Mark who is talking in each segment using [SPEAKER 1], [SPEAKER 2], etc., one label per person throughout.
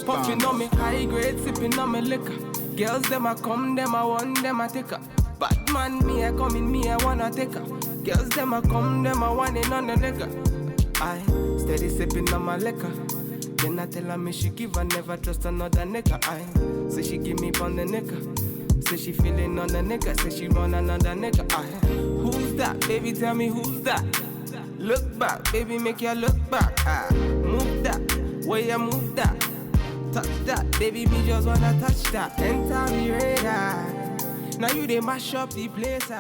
[SPEAKER 1] Puffing on me high grade, sipping on me liquor. Girls them a come, them a want, them a take her. Bad man, me a come in, me a wanna take her. Girls them a come, them a want it on the liquor. I steady sipping on my liquor. Then I tell her me she give her, never trust another nigga. I say she give me on the nigga. Say she feeling on the nigga. Say she want another nigga. I who's that? Baby, tell me who's that? Look back, baby, make you look back. Move that, where you move that. Touch that, baby, me just wanna touch that. Enter me radar. Now you they mash up the place.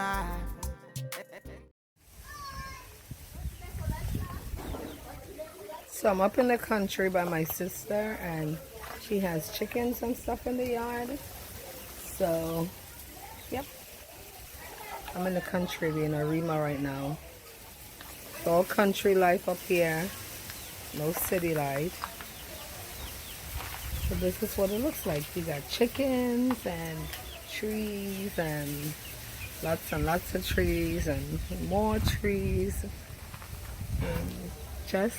[SPEAKER 2] So I'm up in the country by my sister, and she has chickens and stuff in the yard. So, yep. I'm in the country in Arima right now. It's all country life up here. No city life. So this is what it looks like. You got chickens and trees and lots of trees and more trees. And just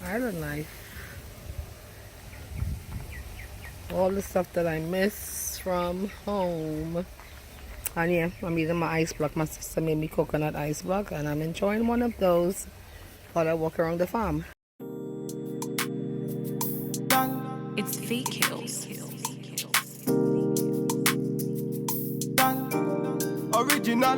[SPEAKER 2] island life. All the stuff that I miss from home. And yeah, I'm eating my ice block. My sister made me coconut ice block, and I'm enjoying one of those while I walk around the farm.
[SPEAKER 3] It's Fake Kills.
[SPEAKER 1] Original,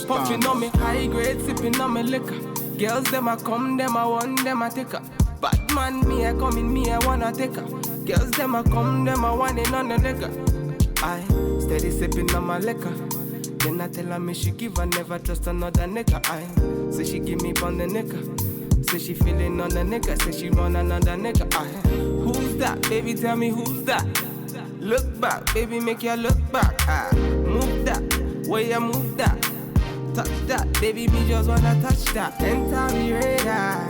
[SPEAKER 1] puffing on me high grade, sipping on me liquor. Girls them a come, them a want, them a take her. Bad man, me a come in, me a wanna take her. Girls them a come, them a want it on the liquor. I steady sipping on my liquor. Then I tell her me she give her, never trust another nigga. I say she give me on the nigga. Say she feeling on the nigga. Say she want another nigga. I who's that? Baby, tell me who's that? Look back, baby, make you look back. Move that, where you move that. Touch that, baby, me just wanna touch that. Enter me radar.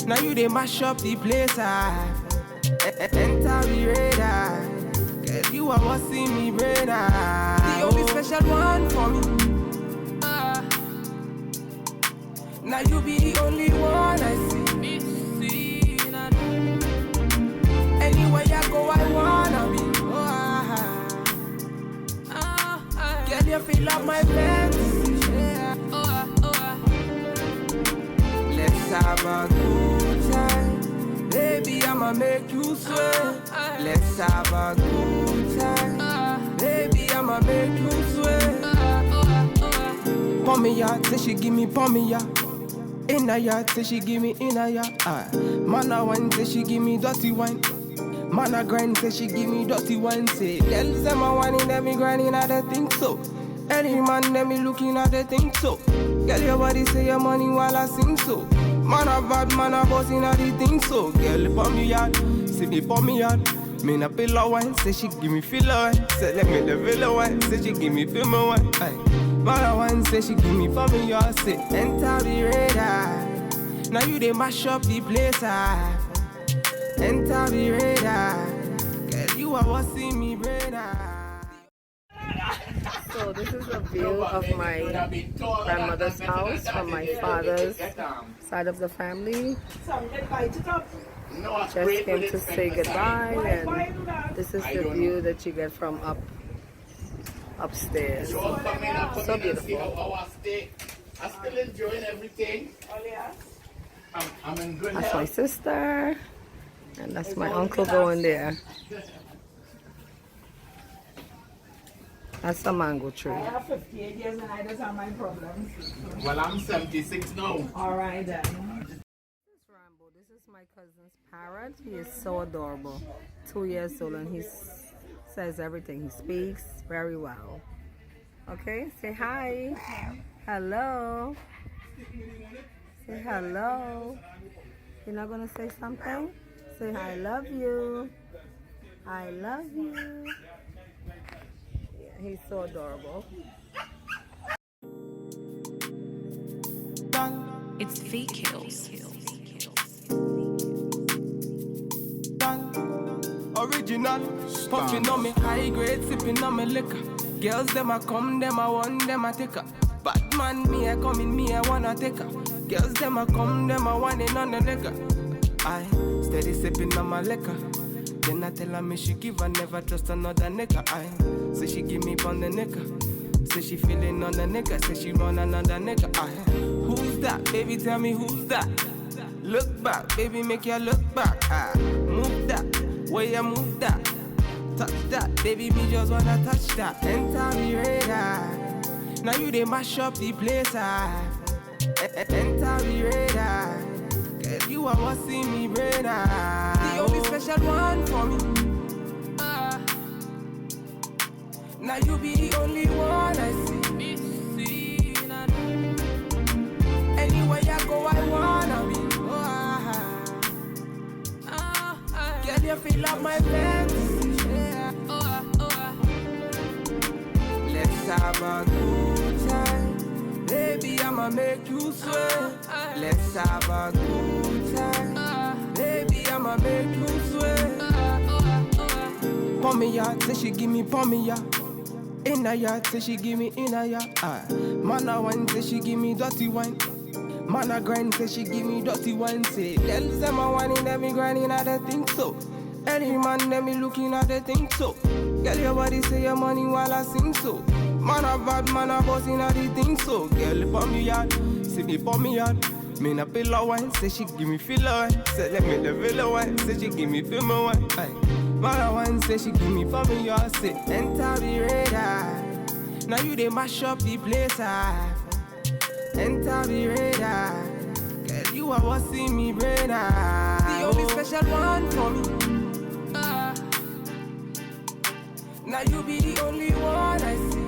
[SPEAKER 1] Now you they mash up the place. Enter me radar. Cause you are what see me brain. The only special one for me. Now you be the only one I see. Anywhere I go, I wanna be. Can you feel up my fantasy? Let's have a good time. Baby, I'ma make you sweat. Let's have a good time. Baby, I'ma make you sweat. Pour me out, say she give me pour me out. In a yard, say she give me in a yard. Man a wine, say she give me dirty wine. Man a grind, say she give me dirty wine. Say, girl, say my wine in them, me grinding at the think so. Any man, them me looking at the think so. Girl, your body say your money while I sing so. Man a bad, man a boss in a the thing so. Girl, pour me out, say me pour me out. Me na pillow wine, say she give me filler wine. Say let me the villa wine, say she give me film wine. Man a wine, say she give me for me y'all. Say enter the radar. Now you they mash up the place. Enter the radar. Cause you are what see me brain.
[SPEAKER 2] So this is a view of my grandmother's house from my father's side of the family. Just came to say goodbye, and this is the view that you get from upstairs. So beautiful.
[SPEAKER 4] I'm still enjoying everything. I'm in good health.
[SPEAKER 2] That's my sister, and that's my uncle going there. That's the mango tree.
[SPEAKER 5] I have 58 years and I just have my problems.
[SPEAKER 4] Well, I'm 76 now.
[SPEAKER 5] All right then.
[SPEAKER 2] This is Rambo. This is my cousin's parrot. He is so adorable. 2 years old, and he says everything. He speaks very well. Okay, say hi. Hello. Say hello. You're not gonna say something? Say I love you. I love you. He's so adorable.
[SPEAKER 3] It's Fake Kills.
[SPEAKER 1] Original, puffing on me high grade, sipping on me liquor. Girls them a come, them a want, them a take her. Bad man, me a come in, me a wanna take her. Girls them a come, them a want it on the liquor. I steady sipping on my liquor. Then I tell her me she give her never trust another nigga. I say she give me pon the nigga. Say she feeling on the nigga. Say she want another nigga. I who's that? Baby, tell me who's that? Look back, baby, make you look back. Move that, way you move that. Touch that, baby, me just wanna touch that. Enter me radar. Now you they mash up the place. Enter me radar. Girl, you are what's in me brain. The only special one for me. Now you be the only one I see. Anywhere I go, I wanna be. Girl, you feel up my fantasy. Let's have a good time. Baby, I'ma make you sweat. Let's have a good time. Baby, I'ma make you sweat. Pour me ya, say she give me pour me ya. In a yard, say she give me in a yard. Man a wine, say she give me dirty wine. Man a grind, say she give me dirty wine. Say, girl, say my wine in them me grinding, I don't think so. Any man them me looking at the thing so. Girl, your body say your money while I sing so. Man a bad, man a boss in the thing so. Girl, pour me yard, say me pour me yard. Me na pillow wine, say she give me filler wine. Say let me the villa wine, say she give me film wine. Man a wine, say she give me for me yard. Say enter the radar. Now you they mash up the place. Enter the radar. Girl, you are what's in me brain. The only special one for me. Now you be the only one I see.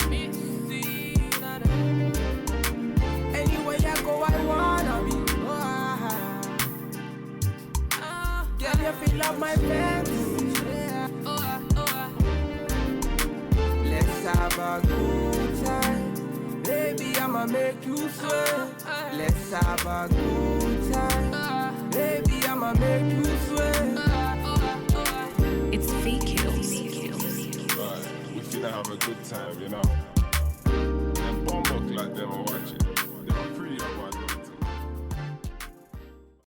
[SPEAKER 1] Anywhere I go, I wanna be. Girl, you feel up my fantasy. Let's have a good time. Baby, I'ma make you sweat. Let's have a good time. Baby, I'ma make you sweat.
[SPEAKER 3] It's Feet Kills.
[SPEAKER 6] Right, we finna have a good time, you know. Them bomb like them are watching.